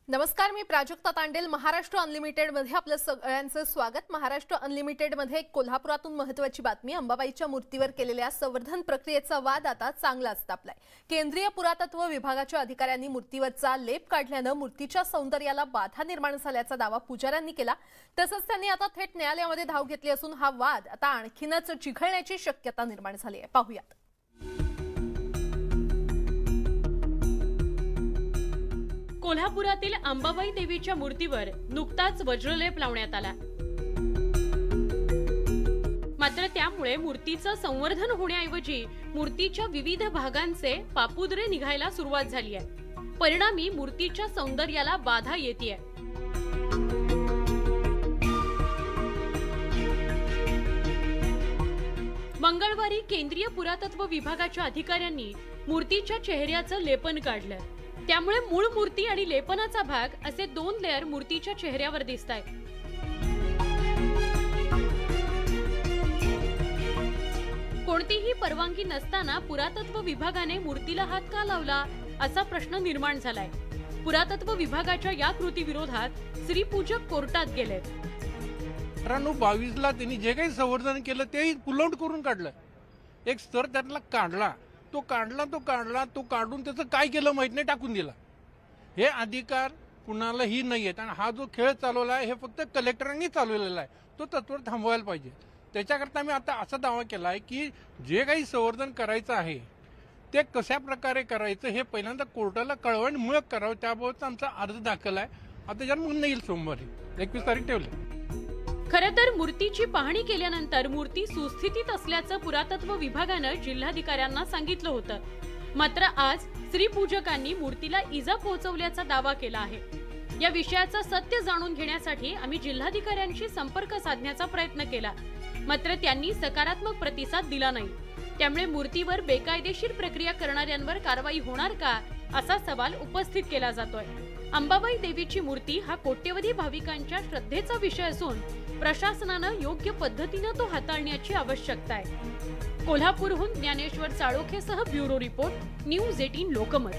नमस्कार, मी प्राजक्ता तांडेल. महाराष्ट्र अनलिमिटेड मध्ये आपलं सगळ्यांचं स्वागत. महाराष्ट्र अनलिमिटेड मध्ये कोल्हापुरातून महत्त्वाची बातमी. अंबाबाईच्या मूर्तीवर केलेल्या संवर्धन प्रक्रियेचा वाद आता चांगलाच तापलाय. केंद्रीय पुरातत्व विभागाच्या अधिकाऱ्यांनी मूर्तीवरचा लेप काढल्यानं मूर्तीच्या सौंदर्याला बाधा निर्माण झाल्याचा दावा पुजाऱ्यांनी केला. तसंच त्यांनी आता थेट न्यायालयामध्ये धाव घेतली असून हा वाद आता आणखीनच चिघळण्याची शक्यता निर्माण झाली आहे. पाहूयात. कोल्हापुरातील अंबाबाई देवीच्या मूर्तीवर नुकताच वज्रलेप लावण्यात आला. मात्र त्यामुळे मूर्तीचं संवर्धन होण्याऐवजी मूर्तीच्या विविध भागांचे पापुद्रे निघायला सुरुवात झाली आहे. परिणामी मूर्तीच्या सौंदर्याला बाधा येतेय. मंगळवारी केंद्रीय पुरातत्व विभागाच्या अधिकाऱ्यांनी मूर्तीच्या चेहऱ्याचं लेपन काढलं. त्यामुळे मूळ मूर्ती आणि लेपनाचा भाग असे दोन लेअर मूर्तीच्या चेहऱ्यावर दिसतायत. कोणतीही परवानगी नसताना पुरातत्व विभागाने मूर्तीला हात का लावला असा प्रश्न निर्माण झालाय. पुरातत्व विभागाच्या या कृतीविरोधात श्रीपूजक कोर्टात गेलेत. 22ला त्यांनी जे काही संवर्धन केलं तेही पुलौट करून काढलं. एक स्तर त्यातला काढला, तो काढून त्याचं काय केलं माहित नाही, टाकून दिला. हे अधिकार कुणालाही नाही आहेत आणि हा जो खेळ चालवला आहे हे फक्त कलेक्टरांनी चालवलेला आहे. तो तत्वर थांबवायला पाहिजे. त्याच्याकरता मी आता असा दावा केला आहे की जे काही संवर्धन करायचं आहे ते कशा प्रकारे करायचं हे पहिल्यांदा कोर्टाला कळवून मग करावं. त्याबाबत आमचा अर्ज दाखल आहे. आता जर मग येईल सोमवारी 21 तारीख ठेवली. खरं तर मूर्तीची पाहणी केल्यानंतर मूर्ती सुस्थितीत असल्याचं पुरातत्व विभागानं जिल्हाधिकाऱ्यांना सांगितलं होतं. मात्र आज श्रीपूजकांनी मूर्तीला इजा पोहोचवल्याचा दावा केला आहे. या विषयाचं सत्य जाणून घेण्यासाठी आम्ही जिल्हाधिकाऱ्यांशी संपर्क साधण्याचा प्रयत्न केला. मात्र त्यांनी सकारात्मक प्रतिसाद दिला नाही. त्यामुळे मूर्तीवर बेकायदेशीर प्रक्रिया करणाऱ्यांवर कारवाई होणार का असा सवाल उपस्थित केला जातोय. अंबाबाई देवीची मूर्ती हा कोट्यवधी भाविकांच्या श्रद्धेचा विषय असून प्रशासनानं योग्य पद्धतीनं तो हाताळण्याची आवश्यकता आहे. कोल्हापूरहून ज्ञानेश्वर चाळोखेसह ब्युरो रिपोर्ट, न्यूज 18 लोकमत.